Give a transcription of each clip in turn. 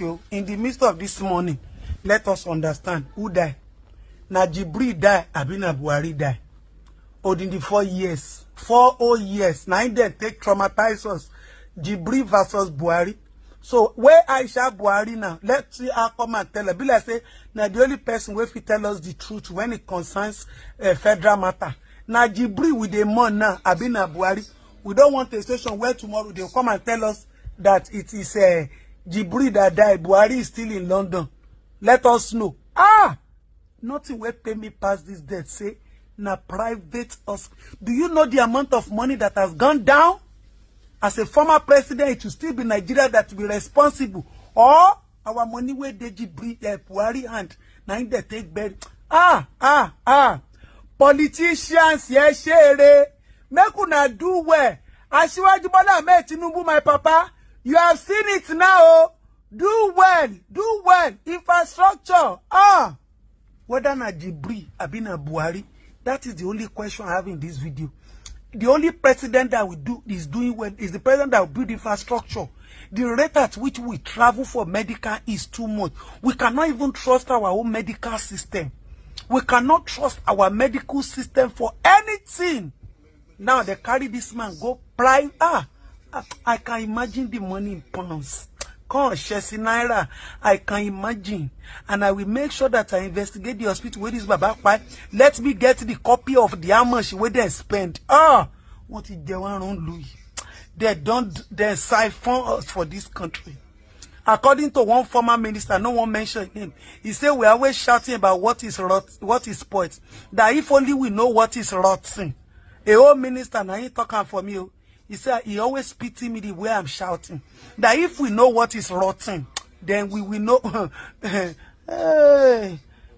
In the midst of this morning, let us understand who died. Na Jibri die, Abina Buhari die. In the 4 years, 4 whole years, now they take traumatize us. Jibri versus Buhari. So where Aisha Buhari now? Let's see her come and tell her. Be like say, now the only person who will tell us the truth when it concerns federal matter. Now Jibri with the man now, Abina Buhari. We don't want a station where tomorrow they'll come and tell us that it is Jibri that died. Buhari is still in London. Let us know. Nothing will pay me past this death. Say, na private hospital. Do you know the amount of money that has gone down? As a former president, it will still be Nigeria that will be responsible. Or our money where they Jibri Buhari hand. Now they take bed. Politicians, yes, share. Make una do well. Asiwaju Bola Ahmed Tinubu, my papa. You have seen it now. Do well. Do well. Infrastructure. Whether na Jibri, Abina Buhari, that is the only question I have in this video. The only president that is doing well is the president that will build infrastructure. The rate at which we travel for medical is too much. We cannot even trust our own medical system. We cannot trust our medical system for anything. Now they carry this man go private. I can imagine the money in pounds. Naira, I can imagine. And I will make sure that I investigate the hospital where this Baba. Let me get the copy of the how much where they spend. What is the one on Louis? They siphon us for this country. According to one former minister, no one mentioned him. He said we are always shouting about what is spoiled. That if only we know what is rotten. A old minister, now he talking for me. He said he always pity me the way I'm shouting. That if we know what is rotten, then we will know. Hey,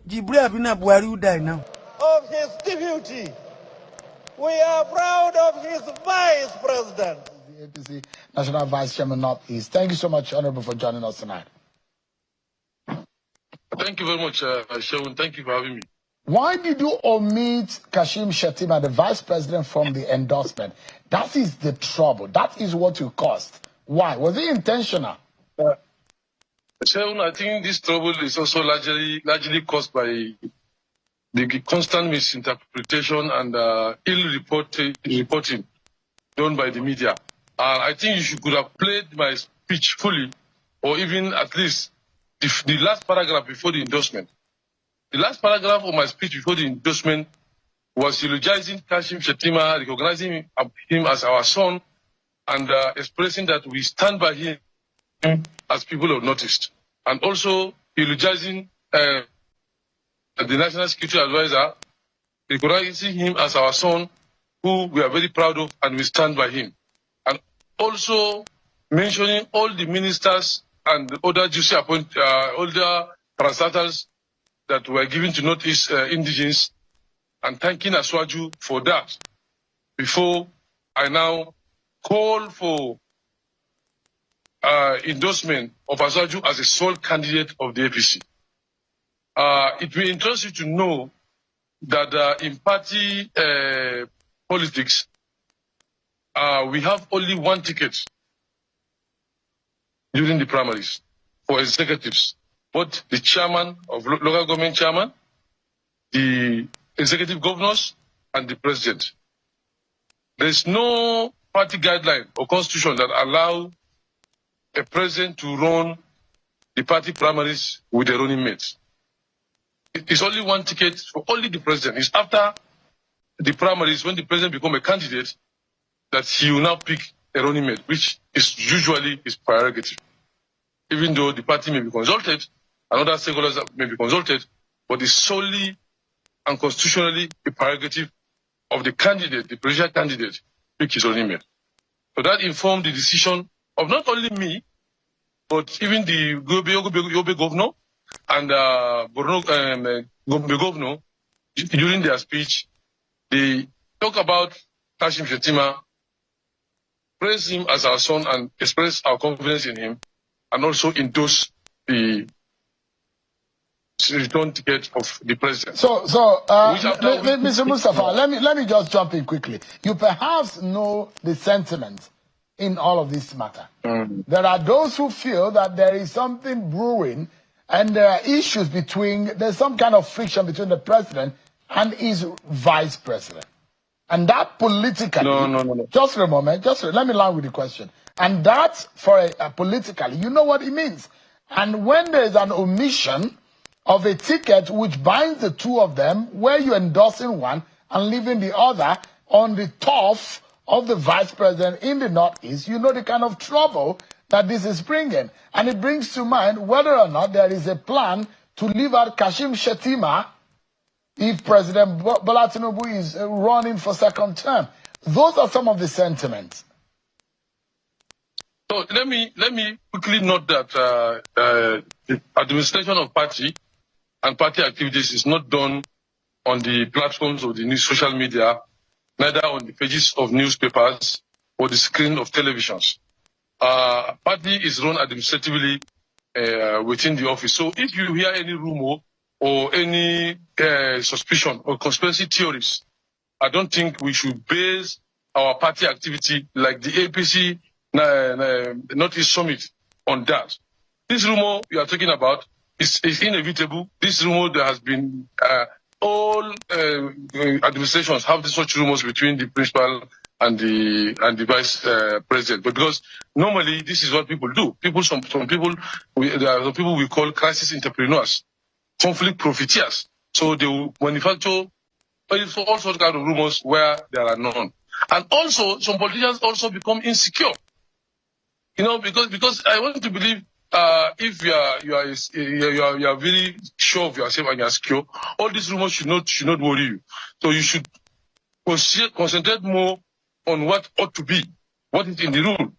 Jibri Abina Buhari will die now. Of his deputy. We are proud of his vice president. The APC National Vice Chairman Northeast. Thank you so much, Honorable, for joining us tonight. Thank you very much, Shaun. Thank you for having me. Why did you omit Kashim Shettima, the vice president, from the endorsement? That is the trouble. That is what you caused. Why? Was it intentional? Shaun, I think this trouble is also largely caused by the constant misinterpretation and ill reporting done by the media. I think you could have played my speech fully, or even at least the last paragraph before the endorsement. The last paragraph of my speech before the endorsement was eulogizing Kashim Shettima, recognizing him as our son, and expressing that we stand by him as people have noticed. And also eulogizing the National Security Advisor, recognizing him as our son, who we are very proud of, and we stand by him. And also mentioning all the ministers and the other juicy older parastatals that were given to Northeast indigenes, and thanking AS0SO for that. Before I now call for endorsement of AS0SO as a sole candidate of the APC. It will interest you to know that in party politics, we have only one ticket during the primaries for executives. Both the chairman of local government chairman, the executive governors, and the president. There is no party guideline or constitution that allow a president to run the party primaries with their running mates. It is only one ticket for only the president. It's after the primaries, when the president becomes a candidate, that he will now pick a running mate, which is usually his prerogative. Even though the party may be consulted, and other stakeholders may be consulted, but it's solely and constitutionally a prerogative of the candidate, the presidential candidate, to pick his running mate. So that informed the decision of not only me, but even the Yobe governor and Borno governor, during their speech. They talk about Kashim Shettima, praise him as our son and express our confidence in him, and also endorse the return ticket of the president. Mr. Mustafa, let me just jump in quickly. You perhaps know the sentiment in all of this matter. There are those who feel that there is something brewing and there are issues there's some kind of friction between the president and his vice president. And that politically, No. just for a moment, let me land with the question. And that, politically, you know what it means. And when there is an omission of a ticket which binds the two of them, where you're endorsing one and leaving the other on the turf of the vice president in the Northeast, you know the kind of trouble that this is bringing. And it brings to mind whether or not there is a plan to leave out Kashim Shettima if President Bola Tinubu is running for second term. Those are some of the sentiments. So let me quickly note that the administration of party and party activities is not done on the platforms of the new social media, neither on the pages of newspapers or the screen of televisions. Party is run administratively within the office. So if you hear any rumor or any suspicion or conspiracy theories, I don't think we should base our party activity like the APC Northeast Summit on that. This rumor you are talking about is inevitable. This rumor, there has been all administrations have such rumors between the principal and the vice president. But because normally this is what people do. Some people there are some people we call crisis entrepreneurs, conflict profiteers. So they will manufacture all sorts of kind of rumors where there are none. And also some politicians also become insecure. You know, because I want to believe if you are very sure of yourself and you are secure, all these rumors should not worry you. So you should concentrate more on what ought to be, what is in the rule.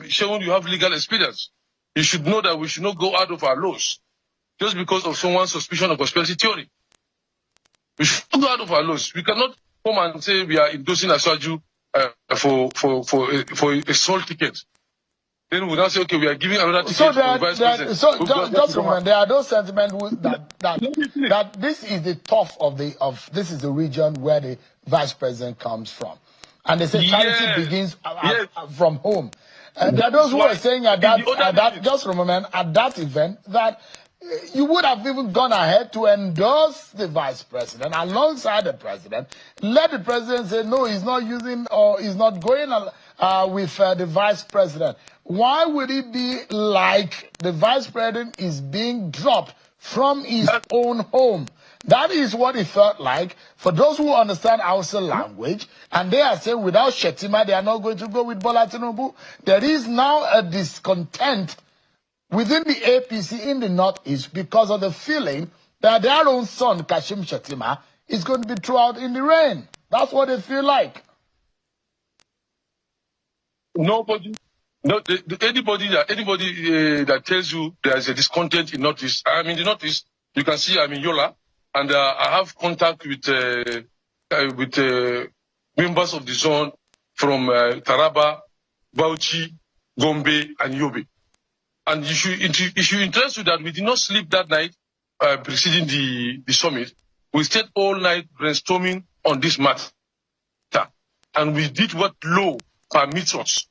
Showing you have legal experience, you should know that we should not go out of our laws just because of someone's suspicion of conspiracy theory. We should not go out of our laws. We cannot come and say we are endorsing Aswaju for a sole ticket. Then we now say, okay, we are giving another ticket to the vice president. So just remember, there are those sentiments that this is the top this is the region where the vice president comes from, and they say charity begins from home. There are those who are saying at that event that you would have even gone ahead to endorse the vice president alongside the president. Let the president say no, he's not using or he's not going with the vice president. Why would it be like the vice president is being dropped from his own home? That is what it felt like for those who understand Hausa language, and they are saying without Shettima they are not going to go with Bola Tinubu. There is now a discontent within the APC in the Northeast because of the feeling that their own son, Kashim Shettima, is going to be thrown out in the rain. That's what they feel like. Anybody that tells you there is a discontent in Northeast, I'm in the Northeast. You can see I'm in Yola, and I have contact with members of the zone from Taraba, Bauchi, Gombe, and Yobe. And it should interest you that we did not sleep that night preceding the summit. We stayed all night brainstorming on this matter. And we did what law permits us.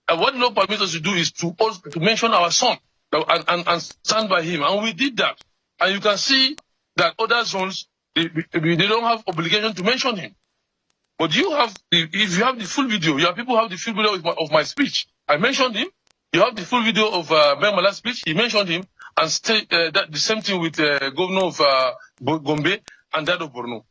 What law permits us to do is to mention our son and stand by him. And we did that. And you can see that other zones, they don't have obligation to mention him. But if you have the full video, people have the full video of my speech. I mentioned him. You have the full video of Bemala's speech. He mentioned him, and the same thing with Governor of Gombe and that of Borno.